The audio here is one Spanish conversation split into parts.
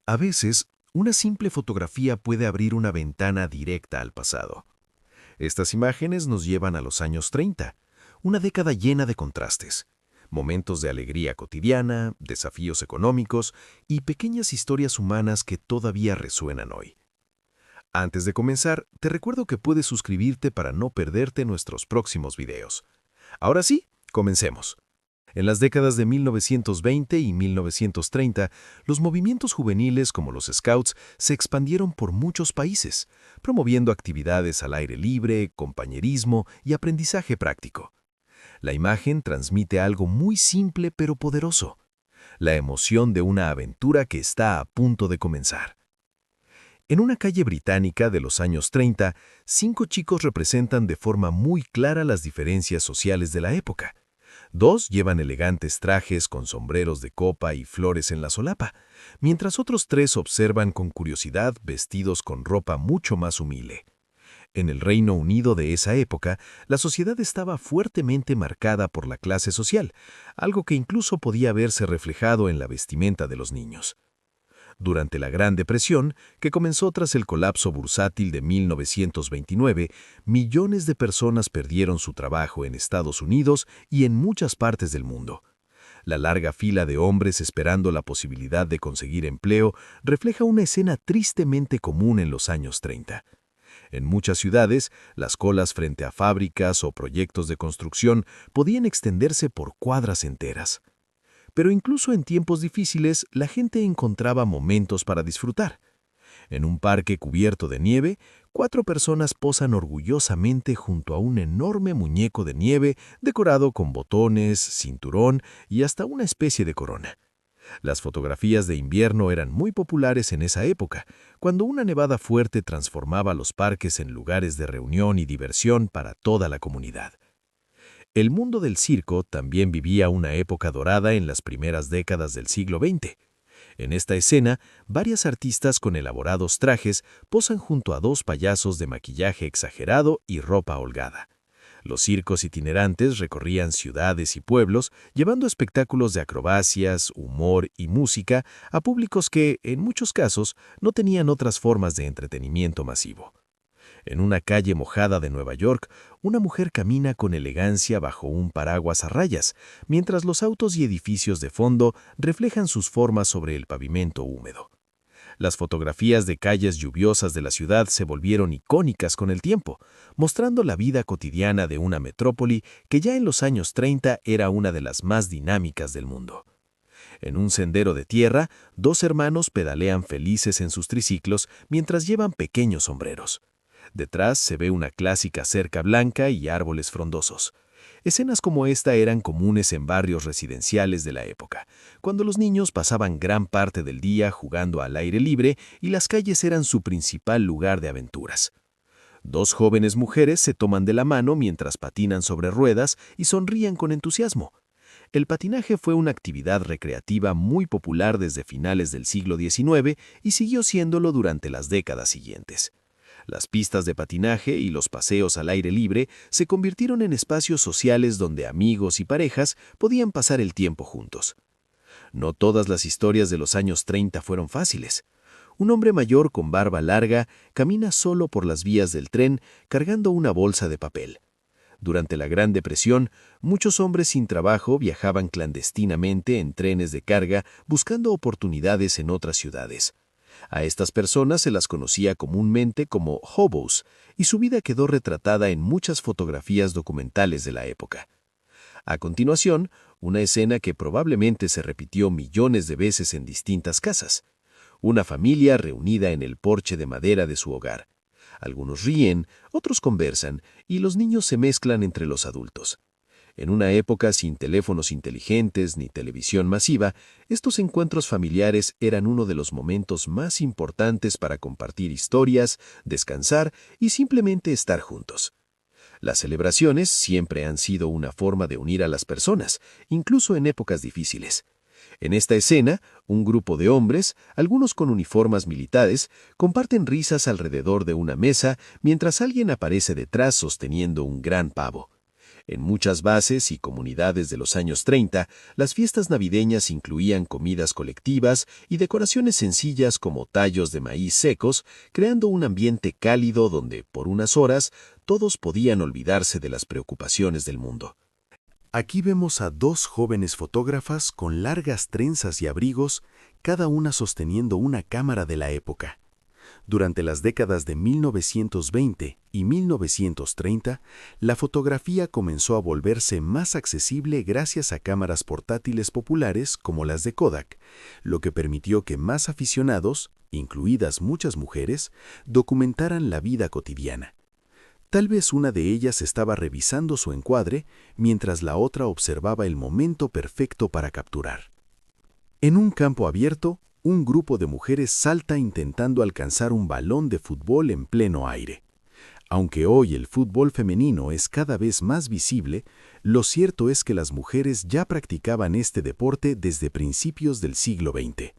A veces, una simple fotografía puede abrir una ventana directa al pasado. Estas imágenes nos llevan a los años 30, una década llena de contrastes, momentos de alegría cotidiana, desafíos económicos y pequeñas historias humanas que todavía resuenan hoy. Antes de comenzar, te recuerdo que puedes suscribirte para no perderte nuestros próximos videos. Ahora sí, comencemos. En las décadas de 1920 y 1930, los movimientos juveniles como los Scouts se expandieron por muchos países, promoviendo actividades al aire libre, compañerismo y aprendizaje práctico. La imagen transmite algo muy simple pero poderoso: la emoción de una aventura que está a punto de comenzar. En una calle británica de los años 30, 5 chicos representan de forma muy clara las diferencias sociales de la época. 2 llevan elegantes trajes con sombreros de copa y flores en la solapa, mientras otros 3 observan con curiosidad vestidos con ropa mucho más humilde. En el Reino Unido de esa época, la sociedad estaba fuertemente marcada por la clase social, algo que incluso podía verse reflejado en la vestimenta de los niños. Durante la Gran Depresión, que comenzó tras el colapso bursátil de 1929, millones de personas perdieron su trabajo en Estados Unidos y en muchas partes del mundo. La larga fila de hombres esperando la posibilidad de conseguir empleo refleja una escena tristemente común en los años 30. En muchas ciudades, las colas frente a fábricas o proyectos de construcción podían extenderse por cuadras enteras. Pero incluso en tiempos difíciles, la gente encontraba momentos para disfrutar. En un parque cubierto de nieve, 4 personas posan orgullosamente junto a un enorme muñeco de nieve decorado con botones, cinturón y hasta una especie de corona. Las fotografías de invierno eran muy populares en esa época, cuando una nevada fuerte transformaba los parques en lugares de reunión y diversión para toda la comunidad. El mundo del circo también vivía una época dorada en las primeras décadas del siglo XX. En esta escena, varias artistas con elaborados trajes posan junto a 2 payasos de maquillaje exagerado y ropa holgada. Los circos itinerantes recorrían ciudades y pueblos, llevando espectáculos de acrobacias, humor y música a públicos que, en muchos casos, no tenían otras formas de entretenimiento masivo. En una calle mojada de Nueva York, una mujer camina con elegancia bajo un paraguas a rayas, mientras los autos y edificios de fondo reflejan sus formas sobre el pavimento húmedo. Las fotografías de calles lluviosas de la ciudad se volvieron icónicas con el tiempo, mostrando la vida cotidiana de una metrópoli que ya en los años 30 era una de las más dinámicas del mundo. En un sendero de tierra, 2 hermanos pedalean felices en sus triciclos mientras llevan pequeños sombreros. Detrás se ve una clásica cerca blanca y árboles frondosos. Escenas como esta eran comunes en barrios residenciales de la época, cuando los niños pasaban gran parte del día jugando al aire libre y las calles eran su principal lugar de aventuras. 2 jóvenes mujeres se toman de la mano mientras patinan sobre ruedas y sonríen con entusiasmo. El patinaje fue una actividad recreativa muy popular desde finales del siglo XIX y siguió siéndolo durante las décadas siguientes. Las pistas de patinaje y los paseos al aire libre se convirtieron en espacios sociales donde amigos y parejas podían pasar el tiempo juntos. No todas las historias de los años 30 fueron fáciles. Un hombre mayor con barba larga camina solo por las vías del tren cargando una bolsa de papel. Durante la Gran Depresión, muchos hombres sin trabajo viajaban clandestinamente en trenes de carga buscando oportunidades en otras ciudades. A estas personas se las conocía comúnmente como hobos, y su vida quedó retratada en muchas fotografías documentales de la época. A continuación, una escena que probablemente se repitió millones de veces en distintas casas. Una familia reunida en el porche de madera de su hogar. Algunos ríen, otros conversan, y los niños se mezclan entre los adultos. En una época sin teléfonos inteligentes ni televisión masiva, estos encuentros familiares eran uno de los momentos más importantes para compartir historias, descansar y simplemente estar juntos. Las celebraciones siempre han sido una forma de unir a las personas, incluso en épocas difíciles. En esta escena, un grupo de hombres, algunos con uniformes militares, comparten risas alrededor de una mesa mientras alguien aparece detrás sosteniendo un gran pavo. En muchas bases y comunidades de los años 30, las fiestas navideñas incluían comidas colectivas y decoraciones sencillas como tallos de maíz secos, creando un ambiente cálido donde, por unas horas, todos podían olvidarse de las preocupaciones del mundo. Aquí vemos a dos jóvenes fotógrafas con largas trenzas y abrigos, cada una sosteniendo una cámara de la época. Durante las décadas de 1920 y 1930, la fotografía comenzó a volverse más accesible gracias a cámaras portátiles populares como las de Kodak, lo que permitió que más aficionados, incluidas muchas mujeres, documentaran la vida cotidiana. Tal vez una de ellas estaba revisando su encuadre mientras la otra observaba el momento perfecto para capturar. En un campo abierto, un grupo de mujeres salta intentando alcanzar un balón de fútbol en pleno aire. Aunque hoy el fútbol femenino es cada vez más visible, lo cierto es que las mujeres ya practicaban este deporte desde principios del siglo XX.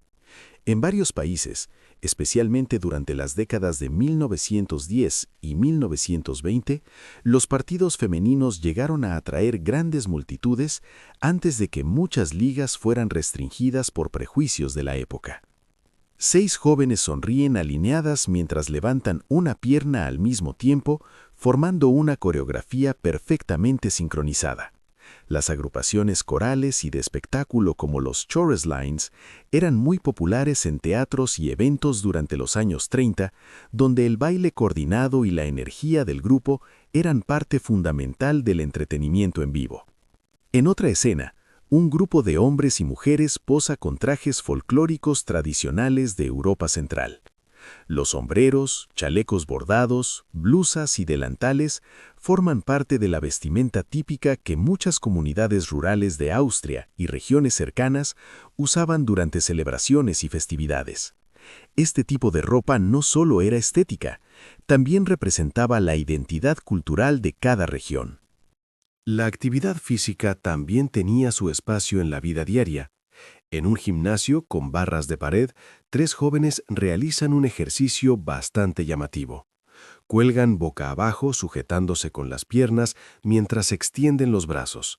En varios países, especialmente durante las décadas de 1910 y 1920, los partidos femeninos llegaron a atraer grandes multitudes antes de que muchas ligas fueran restringidas por prejuicios de la época. 6 jóvenes sonríen alineadas mientras levantan una pierna al mismo tiempo, formando una coreografía perfectamente sincronizada. Las agrupaciones corales y de espectáculo como los chorus lines eran muy populares en teatros y eventos durante los años 30, donde el baile coordinado y la energía del grupo eran parte fundamental del entretenimiento en vivo. En otra escena, un grupo de hombres y mujeres posa con trajes folclóricos tradicionales de Europa Central. Los sombreros, chalecos bordados, blusas y delantales forman parte de la vestimenta típica que muchas comunidades rurales de Austria y regiones cercanas usaban durante celebraciones y festividades. Este tipo de ropa no solo era estética, también representaba la identidad cultural de cada región. La actividad física también tenía su espacio en la vida diaria. En un gimnasio con barras de pared, 3 jóvenes realizan un ejercicio bastante llamativo. Cuelgan boca abajo sujetándose con las piernas mientras extienden los brazos.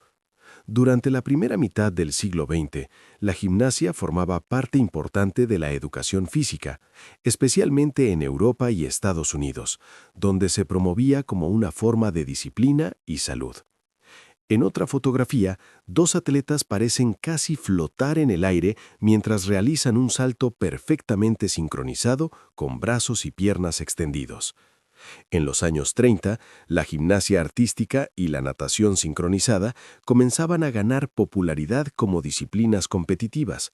Durante la primera mitad del siglo XX, la gimnasia formaba parte importante de la educación física, especialmente en Europa y Estados Unidos, donde se promovía como una forma de disciplina y salud. En otra fotografía, 2 atletas parecen casi flotar en el aire mientras realizan un salto perfectamente sincronizado con brazos y piernas extendidos. En los años 30, la gimnasia artística y la natación sincronizada comenzaban a ganar popularidad como disciplinas competitivas.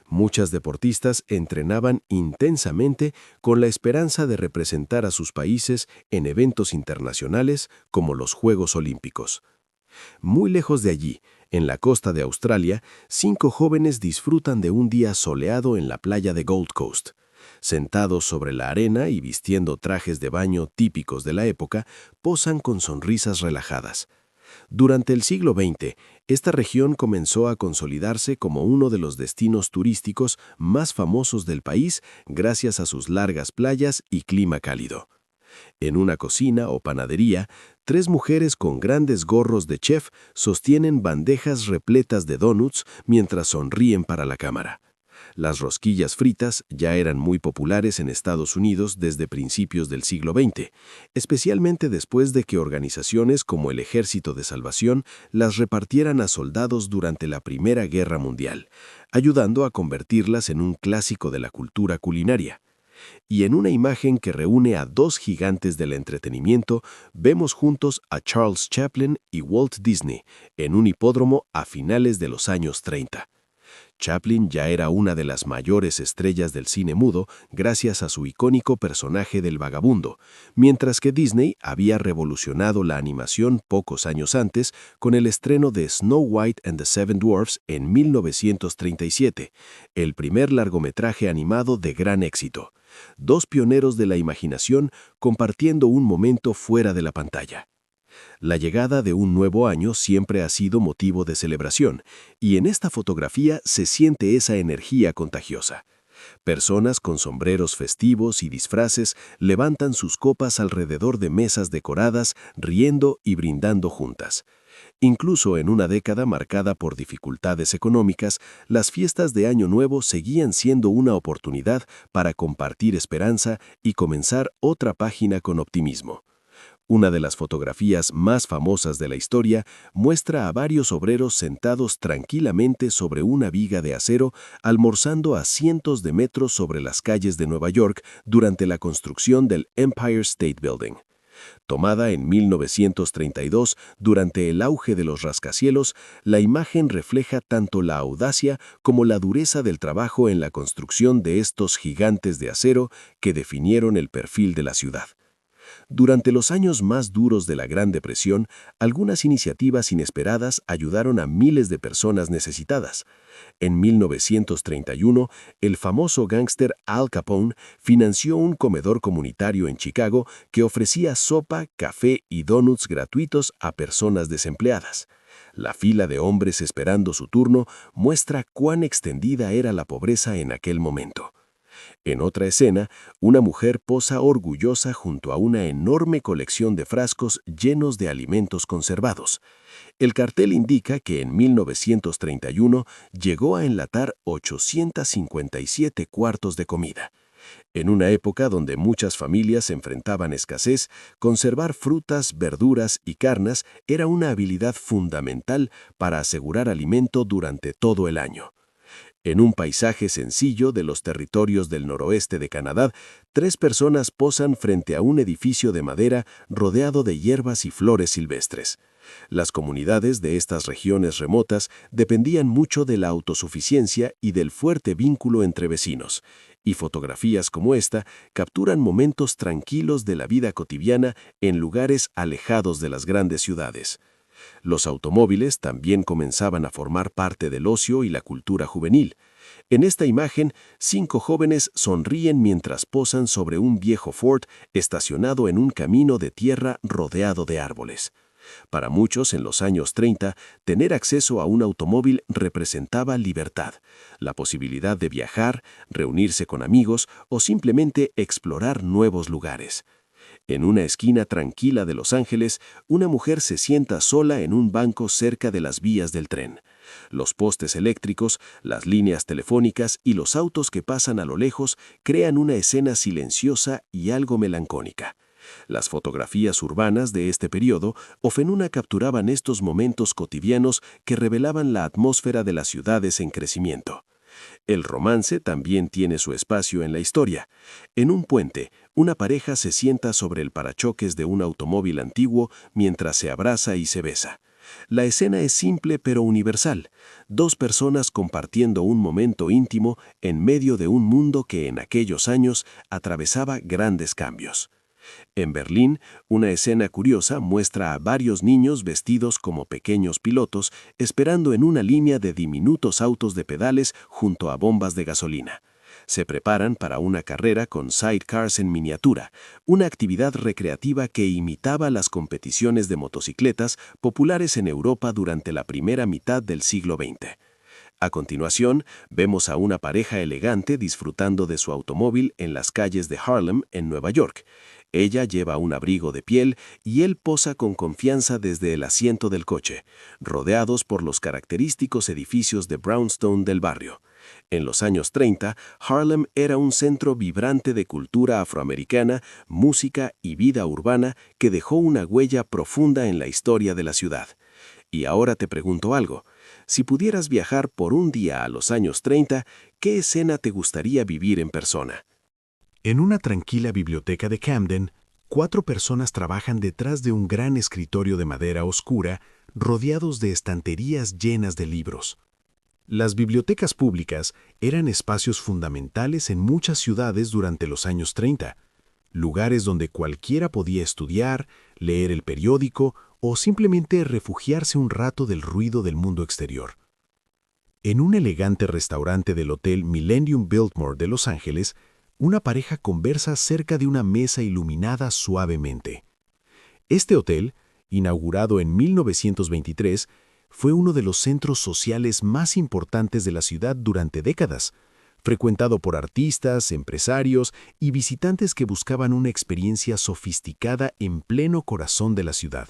Muchas deportistas entrenaban intensamente con la esperanza de representar a sus países en eventos internacionales como los Juegos Olímpicos. Muy lejos de allí, en la costa de Australia, 5 jóvenes disfrutan de un día soleado en la playa de Gold Coast. Sentados sobre la arena y vistiendo trajes de baño típicos de la época, posan con sonrisas relajadas. Durante el siglo XX, esta región comenzó a consolidarse como uno de los destinos turísticos más famosos del país gracias a sus largas playas y clima cálido. En una cocina o panadería, 3 mujeres con grandes gorros de chef sostienen bandejas repletas de donuts mientras sonríen para la cámara. Las rosquillas fritas ya eran muy populares en Estados Unidos desde principios del siglo XX, especialmente después de que organizaciones como el Ejército de Salvación las repartieran a soldados durante la Primera Guerra Mundial, ayudando a convertirlas en un clásico de la cultura culinaria. Y en una imagen que reúne a 2 gigantes del entretenimiento, vemos juntos a Charles Chaplin y Walt Disney en un hipódromo a finales de los años 30. Chaplin ya era una de las mayores estrellas del cine mudo gracias a su icónico personaje del vagabundo, mientras que Disney había revolucionado la animación pocos años antes con el estreno de Snow White and the Seven Dwarfs en 1937, el primer largometraje animado de gran éxito. 2 pioneros de la imaginación compartiendo un momento fuera de la pantalla. La llegada de un nuevo año siempre ha sido motivo de celebración, y en esta fotografía se siente esa energía contagiosa. Personas con sombreros festivos y disfraces levantan sus copas alrededor de mesas decoradas, riendo y brindando juntas. Incluso en una década marcada por dificultades económicas, las fiestas de Año Nuevo seguían siendo una oportunidad para compartir esperanza y comenzar otra página con optimismo. Una de las fotografías más famosas de la historia muestra a varios obreros sentados tranquilamente sobre una viga de acero, almorzando a cientos de metros sobre las calles de Nueva York durante la construcción del Empire State Building. Tomada en 1932 durante el auge de los rascacielos, la imagen refleja tanto la audacia como la dureza del trabajo en la construcción de estos gigantes de acero que definieron el perfil de la ciudad. Durante los años más duros de la Gran Depresión, algunas iniciativas inesperadas ayudaron a miles de personas necesitadas. En 1931, el famoso gángster Al Capone financió un comedor comunitario en Chicago que ofrecía sopa, café y donuts gratuitos a personas desempleadas. La fila de hombres esperando su turno muestra cuán extendida era la pobreza en aquel momento. En otra escena, una mujer posa orgullosa junto a una enorme colección de frascos llenos de alimentos conservados. El cartel indica que en 1931 llegó a enlatar 857 cuartos de comida. En una época donde muchas familias enfrentaban escasez, conservar frutas, verduras y carnes era una habilidad fundamental para asegurar alimento durante todo el año. En un paisaje sencillo de los territorios del noroeste de Canadá, 3 personas posan frente a un edificio de madera rodeado de hierbas y flores silvestres. Las comunidades de estas regiones remotas dependían mucho de la autosuficiencia y del fuerte vínculo entre vecinos, y fotografías como esta capturan momentos tranquilos de la vida cotidiana en lugares alejados de las grandes ciudades. Los automóviles también comenzaban a formar parte del ocio y la cultura juvenil. En esta imagen, 5 jóvenes sonríen mientras posan sobre un viejo Ford estacionado en un camino de tierra rodeado de árboles. Para muchos en los años 30, tener acceso a un automóvil representaba libertad, la posibilidad de viajar, reunirse con amigos o simplemente explorar nuevos lugares. En una esquina tranquila de Los Ángeles, una mujer se sienta sola en un banco cerca de las vías del tren. Los postes eléctricos, las líneas telefónicas y los autos que pasan a lo lejos crean una escena silenciosa y algo melancólica. Las fotografías urbanas de este periodo ofenuna capturaban estos momentos cotidianos que revelaban la atmósfera de las ciudades en crecimiento. El romance también tiene su espacio en la historia. En un puente, una pareja se sienta sobre el parachoques de un automóvil antiguo mientras se abraza y se besa. La escena es simple pero universal, 2 personas compartiendo un momento íntimo en medio de un mundo que en aquellos años atravesaba grandes cambios. En Berlín, una escena curiosa muestra a varios niños vestidos como pequeños pilotos esperando en una línea de diminutos autos de pedales junto a bombas de gasolina. Se preparan para una carrera con sidecars en miniatura, una actividad recreativa que imitaba las competiciones de motocicletas populares en Europa durante la primera mitad del siglo XX. A continuación, vemos a una pareja elegante disfrutando de su automóvil en las calles de Harlem, en Nueva York. Ella lleva un abrigo de piel y él posa con confianza desde el asiento del coche, rodeados por los característicos edificios de brownstone del barrio. En los años 30, Harlem era un centro vibrante de cultura afroamericana, música y vida urbana que dejó una huella profunda en la historia de la ciudad. Y ahora te pregunto algo. Si pudieras viajar por un día a los años 30, ¿qué escena te gustaría vivir en persona? En una tranquila biblioteca de Camden, 4 personas trabajan detrás de un gran escritorio de madera oscura, rodeados de estanterías llenas de libros. Las bibliotecas públicas eran espacios fundamentales en muchas ciudades durante los años 30, lugares donde cualquiera podía estudiar, leer el periódico o simplemente refugiarse un rato del ruido del mundo exterior. En un elegante restaurante del Hotel Millennium Biltmore de Los Ángeles, una pareja conversa cerca de una mesa iluminada suavemente. Este hotel, inaugurado en 1923, fue uno de los centros sociales más importantes de la ciudad durante décadas, frecuentado por artistas, empresarios y visitantes que buscaban una experiencia sofisticada en pleno corazón de la ciudad.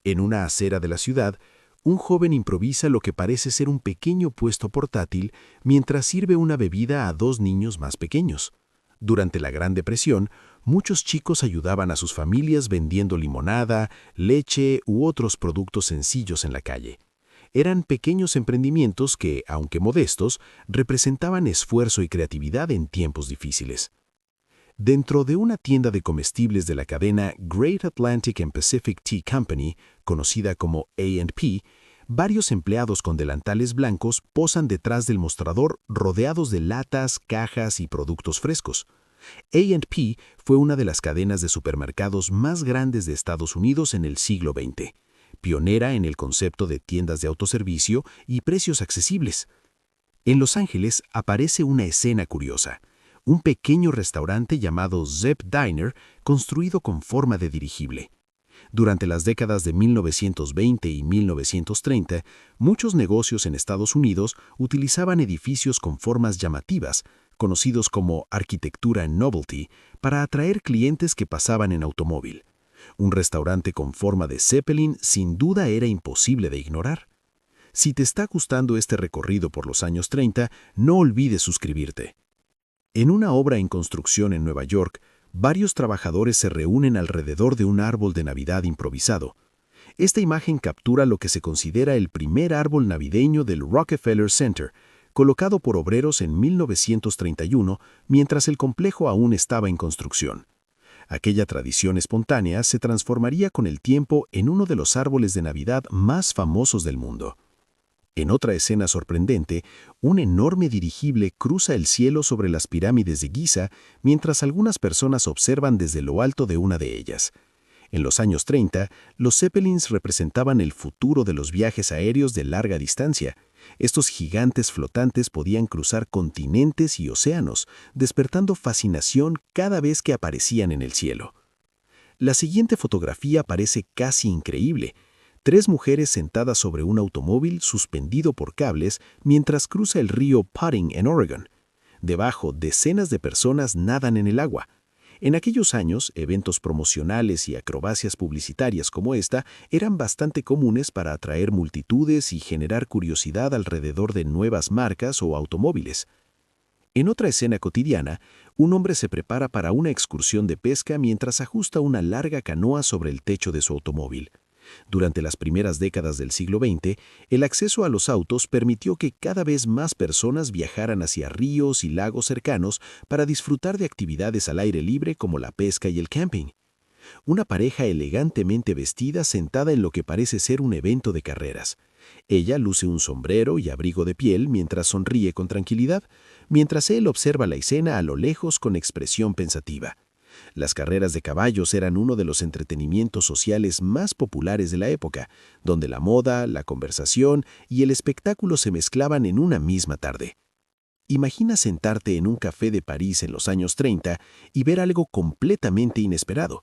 En una acera de la ciudad, un joven improvisa lo que parece ser un pequeño puesto portátil mientras sirve una bebida a dos niños más pequeños. Durante la Gran Depresión, muchos chicos ayudaban a sus familias vendiendo limonada, leche u otros productos sencillos en la calle. Eran pequeños emprendimientos que, aunque modestos, representaban esfuerzo y creatividad en tiempos difíciles. Dentro de una tienda de comestibles de la cadena Great Atlantic and Pacific Tea Company, conocida como A&P, varios empleados con delantales blancos posan detrás del mostrador rodeados de latas, cajas y productos frescos. A&P fue una de las cadenas de supermercados más grandes de Estados Unidos en el siglo XX, pionera en el concepto de tiendas de autoservicio y precios accesibles. En Los Ángeles aparece una escena curiosa. Un pequeño restaurante llamado Zepp Diner, construido con forma de dirigible. Durante las décadas de 1920 y 1930, muchos negocios en Estados Unidos utilizaban edificios con formas llamativas, conocidos como arquitectura novelty, para atraer clientes que pasaban en automóvil. Un restaurante con forma de Zeppelin sin duda era imposible de ignorar. Si te está gustando este recorrido por los años 30, no olvides suscribirte. En una obra en construcción en Nueva York, varios trabajadores se reúnen alrededor de un árbol de Navidad improvisado. Esta imagen captura lo que se considera el primer árbol navideño del Rockefeller Center, colocado por obreros en 1931, mientras el complejo aún estaba en construcción. Aquella tradición espontánea se transformaría con el tiempo en uno de los árboles de Navidad más famosos del mundo. En otra escena sorprendente, un enorme dirigible cruza el cielo sobre las pirámides de Giza mientras algunas personas observan desde lo alto de una de ellas. En los años 30, los Zeppelins representaban el futuro de los viajes aéreos de larga distancia. Estos gigantes flotantes podían cruzar continentes y océanos, despertando fascinación cada vez que aparecían en el cielo. La siguiente fotografía parece casi increíble. 3 mujeres sentadas sobre un automóvil suspendido por cables mientras cruza el río Putting en Oregon. Debajo, decenas de personas nadan en el agua. En aquellos años, eventos promocionales y acrobacias publicitarias como esta eran bastante comunes para atraer multitudes y generar curiosidad alrededor de nuevas marcas o automóviles. En otra escena cotidiana, un hombre se prepara para una excursión de pesca mientras ajusta una larga canoa sobre el techo de su automóvil. Durante las primeras décadas del siglo XX, el acceso a los autos permitió que cada vez más personas viajaran hacia ríos y lagos cercanos para disfrutar de actividades al aire libre como la pesca y el camping. Una pareja elegantemente vestida sentada en lo que parece ser un evento de carreras. Ella luce un sombrero y abrigo de piel mientras sonríe con tranquilidad, mientras él observa la escena a lo lejos con expresión pensativa. Las carreras de caballos eran uno de los entretenimientos sociales más populares de la época, donde la moda, la conversación y el espectáculo se mezclaban en una misma tarde. Imagina sentarte en un café de París en los años 30 y ver algo completamente inesperado.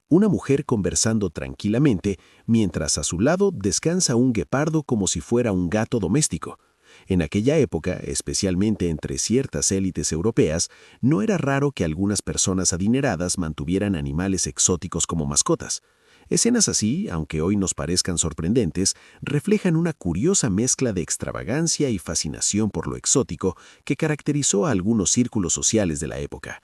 Una mujer conversando tranquilamente mientras a su lado descansa un guepardo como si fuera un gato doméstico. En aquella época, especialmente entre ciertas élites europeas, no era raro que algunas personas adineradas mantuvieran animales exóticos como mascotas. Escenas así, aunque hoy nos parezcan sorprendentes, reflejan una curiosa mezcla de extravagancia y fascinación por lo exótico que caracterizó a algunos círculos sociales de la época.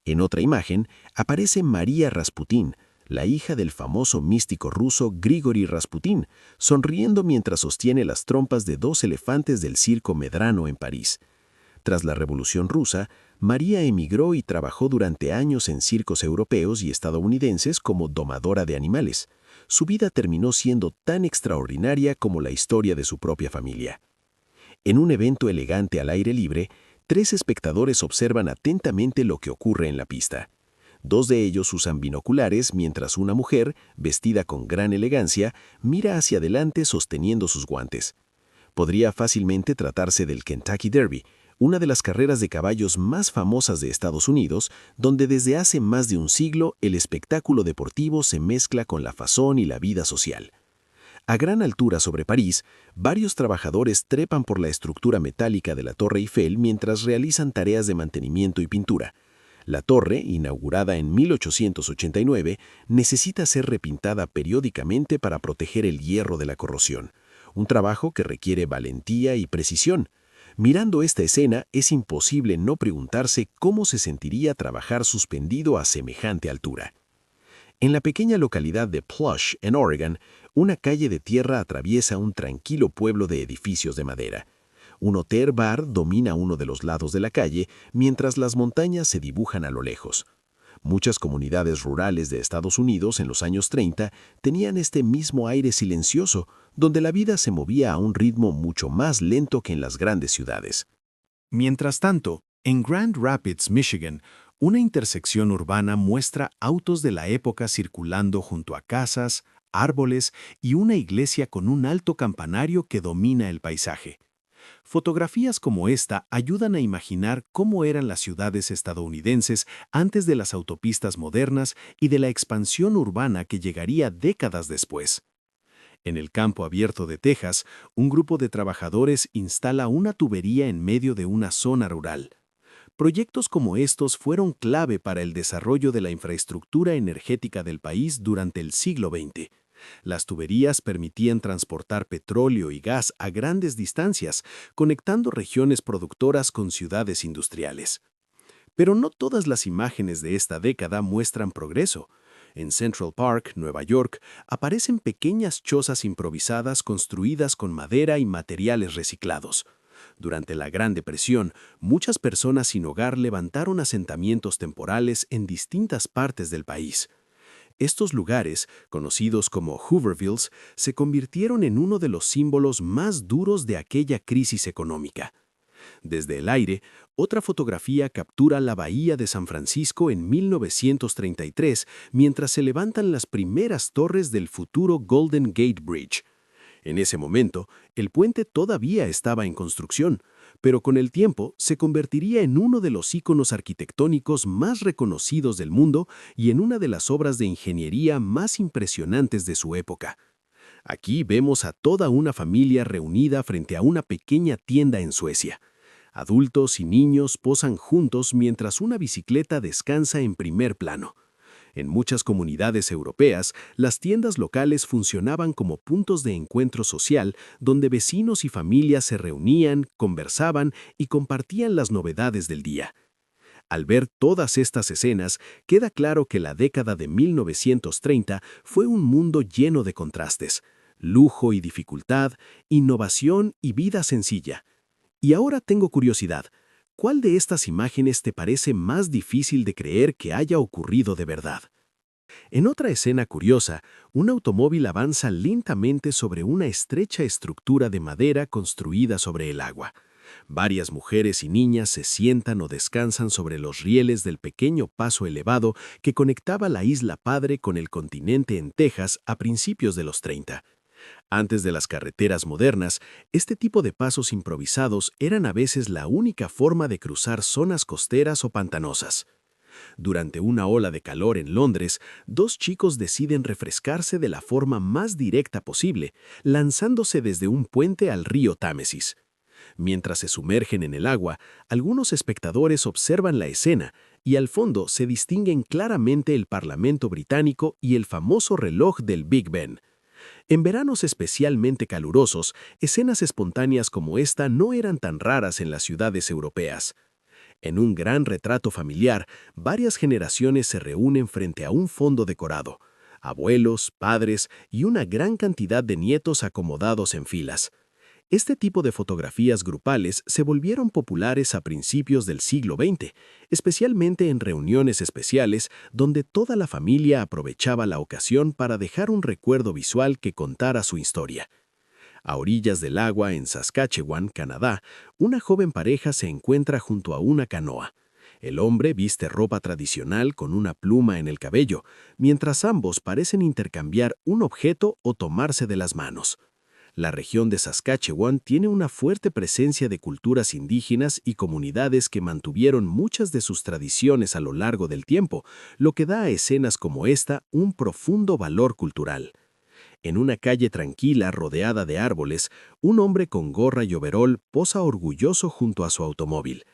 En otra imagen aparece María Rasputín, la hija del famoso místico ruso Grigori Rasputín, sonriendo mientras sostiene las trompas de 2 elefantes del circo Medrano en París. Tras la Revolución Rusa, María emigró y trabajó durante años en circos europeos y estadounidenses como domadora de animales. Su vida terminó siendo tan extraordinaria como la historia de su propia familia. En un evento elegante al aire libre, 3 espectadores observan atentamente lo que ocurre en la pista. 2 de ellos usan binoculares mientras una mujer, vestida con gran elegancia, mira hacia adelante sosteniendo sus guantes. Podría fácilmente tratarse del Kentucky Derby, una de las carreras de caballos más famosas de Estados Unidos, donde desde hace más de un siglo el espectáculo deportivo se mezcla con la fazón y la vida social. A gran altura sobre París, varios trabajadores trepan por la estructura metálica de la Torre Eiffel mientras realizan tareas de mantenimiento y pintura. La torre, inaugurada en 1889, necesita ser repintada periódicamente para proteger el hierro de la corrosión, un trabajo que requiere valentía y precisión. Mirando esta escena, es imposible no preguntarse cómo se sentiría trabajar suspendido a semejante altura. En la pequeña localidad de Plush, en Oregon, una calle de tierra atraviesa un tranquilo pueblo de edificios de madera. Un hotel bar domina uno de los lados de la calle, mientras las montañas se dibujan a lo lejos. Muchas comunidades rurales de Estados Unidos en los años 30 tenían este mismo aire silencioso, donde la vida se movía a un ritmo mucho más lento que en las grandes ciudades. Mientras tanto, en Grand Rapids, Michigan, una intersección urbana muestra autos de la época circulando junto a casas, árboles y una iglesia con un alto campanario que domina el paisaje. Fotografías como esta ayudan a imaginar cómo eran las ciudades estadounidenses antes de las autopistas modernas y de la expansión urbana que llegaría décadas después. En el campo abierto de Texas, un grupo de trabajadores instala una tubería en medio de una zona rural. Proyectos como estos fueron clave para el desarrollo de la infraestructura energética del país durante el siglo XX. Las tuberías permitían transportar petróleo y gas a grandes distancias, conectando regiones productoras con ciudades industriales. Pero no todas las imágenes de esta década muestran progreso. En Central Park, Nueva York, aparecen pequeñas chozas improvisadas construidas con madera y materiales reciclados. Durante la Gran Depresión, muchas personas sin hogar levantaron asentamientos temporales en distintas partes del país. Estos lugares, conocidos como Hoovervilles, se convirtieron en uno de los símbolos más duros de aquella crisis económica. Desde el aire, otra fotografía captura la bahía de San Francisco en 1933, mientras se levantan las primeras torres del futuro Golden Gate Bridge. En ese momento, el puente todavía estaba en construcción, pero con el tiempo se convertiría en uno de los íconos arquitectónicos más reconocidos del mundo y en una de las obras de ingeniería más impresionantes de su época. Aquí vemos a toda una familia reunida frente a una pequeña tienda en Suecia. Adultos y niños posan juntos mientras una bicicleta descansa en primer plano. En muchas comunidades europeas, las tiendas locales funcionaban como puntos de encuentro social donde vecinos y familias se reunían, conversaban y compartían las novedades del día. Al ver todas estas escenas, queda claro que la década de 1930 fue un mundo lleno de contrastes: lujo y dificultad, innovación y vida sencilla. Y ahora tengo curiosidad, ¿cuál de estas imágenes te parece más difícil de creer que haya ocurrido de verdad? En otra escena curiosa, un automóvil avanza lentamente sobre una estrecha estructura de madera construida sobre el agua. Varias mujeres y niñas se sientan o descansan sobre los rieles del pequeño paso elevado que conectaba la Isla Padre con el continente en Texas a principios de los 30. Antes de las carreteras modernas, este tipo de pasos improvisados eran a veces la única forma de cruzar zonas costeras o pantanosas. Durante una ola de calor en Londres, dos chicos deciden refrescarse de la forma más directa posible, lanzándose desde un puente al río Támesis. Mientras se sumergen en el agua, algunos espectadores observan la escena y al fondo se distinguen claramente el Parlamento británico y el famoso reloj del Big Ben. En veranos especialmente calurosos, escenas espontáneas como esta no eran tan raras en las ciudades europeas. En un gran retrato familiar, varias generaciones se reúnen frente a un fondo decorado: abuelos, padres y una gran cantidad de nietos acomodados en filas. Este tipo de fotografías grupales se volvieron populares a principios del siglo XX, especialmente en reuniones especiales donde toda la familia aprovechaba la ocasión para dejar un recuerdo visual que contara su historia. A orillas del agua en Saskatchewan, Canadá, una joven pareja se encuentra junto a una canoa. El hombre viste ropa tradicional con una pluma en el cabello, mientras ambos parecen intercambiar un objeto o tomarse de las manos. La región de Saskatchewan tiene una fuerte presencia de culturas indígenas y comunidades que mantuvieron muchas de sus tradiciones a lo largo del tiempo, lo que da a escenas como esta un profundo valor cultural. En una calle tranquila rodeada de árboles, un hombre con gorra y overol posa orgulloso junto a su automóvil.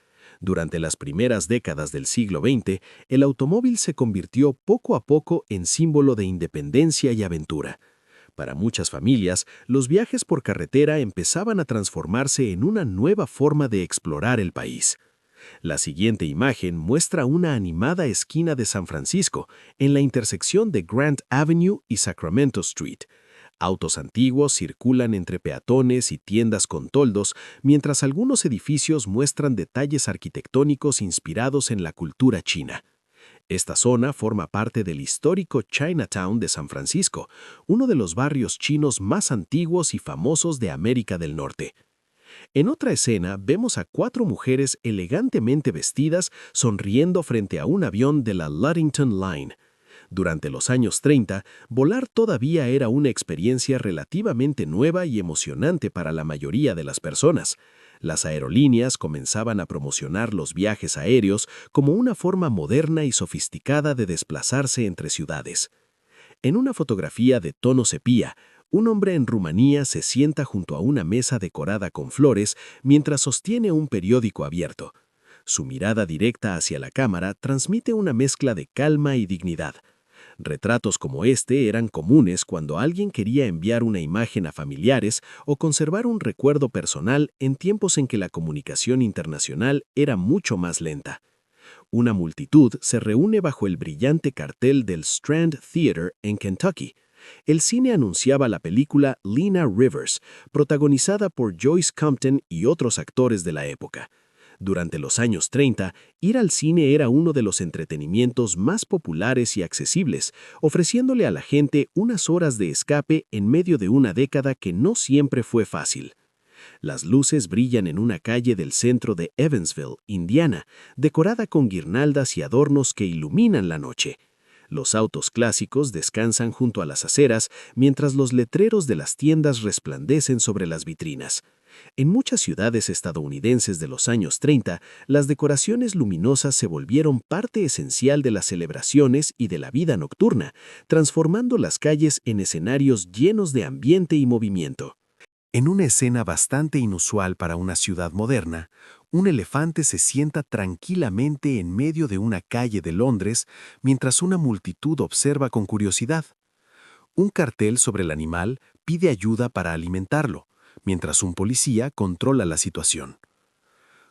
Durante las primeras décadas del siglo XX, el automóvil se convirtió poco a poco en símbolo de independencia y aventura. Para muchas familias, los viajes por carretera empezaban a transformarse en una nueva forma de explorar el país. La siguiente imagen muestra una animada esquina de San Francisco, en la intersección de Grant Avenue y Sacramento Street. Autos antiguos circulan entre peatones y tiendas con toldos, mientras algunos edificios muestran detalles arquitectónicos inspirados en la cultura china. Esta zona forma parte del histórico Chinatown de San Francisco, uno de los barrios chinos más antiguos y famosos de América del Norte. En otra escena vemos a 4 mujeres elegantemente vestidas sonriendo frente a un avión de la Ludington Line. Durante los años 30, volar todavía era una experiencia relativamente nueva y emocionante para la mayoría de las personas. Las aerolíneas comenzaban a promocionar los viajes aéreos como una forma moderna y sofisticada de desplazarse entre ciudades. En una fotografía de tono sepia, un hombre en Rumanía se sienta junto a una mesa decorada con flores mientras sostiene un periódico abierto. Su mirada directa hacia la cámara transmite una mezcla de calma y dignidad. Retratos como este eran comunes cuando alguien quería enviar una imagen a familiares o conservar un recuerdo personal en tiempos en que la comunicación internacional era mucho más lenta. Una multitud se reúne bajo el brillante cartel del Strand Theater en Kentucky. El cine anunciaba la película Lena Rivers, protagonizada por Joyce Compton y otros actores de la época. Durante los años 30, ir al cine era uno de los entretenimientos más populares y accesibles, ofreciéndole a la gente unas horas de escape en medio de una década que no siempre fue fácil. Las luces brillan en una calle del centro de Evansville, Indiana, decorada con guirnaldas y adornos que iluminan la noche. Los autos clásicos descansan junto a las aceras mientras los letreros de las tiendas resplandecen sobre las vitrinas. En muchas ciudades estadounidenses de los años 30, las decoraciones luminosas se volvieron parte esencial de las celebraciones y de la vida nocturna, transformando las calles en escenarios llenos de ambiente y movimiento. En una escena bastante inusual para una ciudad moderna, un elefante se sienta tranquilamente en medio de una calle de Londres mientras una multitud observa con curiosidad. Un cartel sobre el animal pide ayuda para alimentarlo, mientras un policía controla la situación.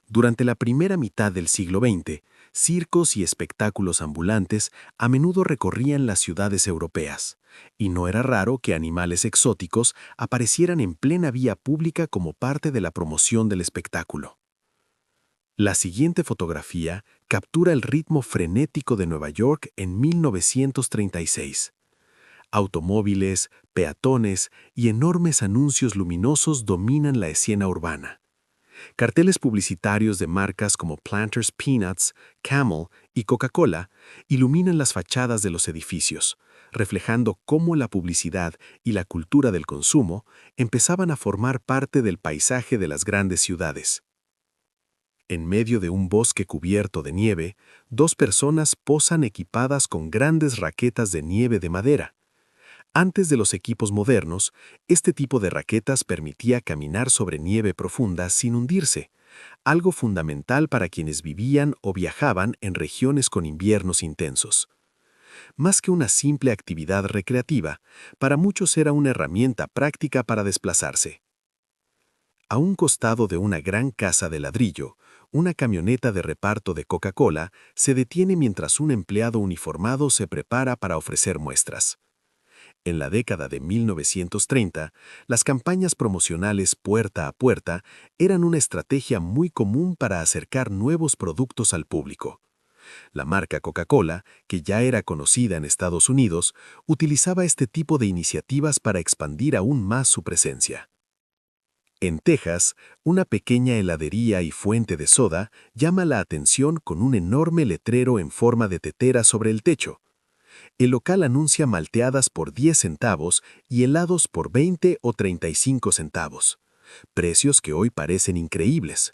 Durante la primera mitad del siglo XX, circos y espectáculos ambulantes a menudo recorrían las ciudades europeas, y no era raro que animales exóticos aparecieran en plena vía pública como parte de la promoción del espectáculo. La siguiente fotografía captura el ritmo frenético de Nueva York en 1936. Automóviles, peatones y enormes anuncios luminosos dominan la escena urbana. Carteles publicitarios de marcas como Planters Peanuts, Camel y Coca-Cola iluminan las fachadas de los edificios, reflejando cómo la publicidad y la cultura del consumo empezaban a formar parte del paisaje de las grandes ciudades. En medio de un bosque cubierto de nieve, 2 personas posan equipadas con grandes raquetas de nieve de madera. Antes de los equipos modernos, este tipo de raquetas permitía caminar sobre nieve profunda sin hundirse, algo fundamental para quienes vivían o viajaban en regiones con inviernos intensos. Más que una simple actividad recreativa, para muchos era una herramienta práctica para desplazarse. A un costado de una gran casa de ladrillo, una camioneta de reparto de Coca-Cola se detiene mientras un empleado uniformado se prepara para ofrecer muestras. En la década de 1930, las campañas promocionales puerta a puerta eran una estrategia muy común para acercar nuevos productos al público. La marca Coca-Cola, que ya era conocida en Estados Unidos, utilizaba este tipo de iniciativas para expandir aún más su presencia. En Texas, una pequeña heladería y fuente de soda llama la atención con un enorme letrero en forma de tetera sobre el techo. El local anuncia malteadas por 10 centavos y helados por 20 o 35 centavos, precios que hoy parecen increíbles.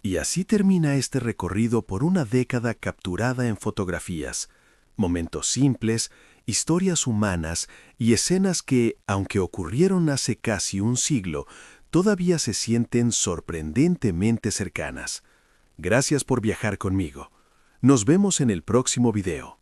Y así termina este recorrido por una década capturada en fotografías, momentos simples, historias humanas y escenas que, aunque ocurrieron hace casi un siglo, todavía se sienten sorprendentemente cercanas. Gracias por viajar conmigo. Nos vemos en el próximo video.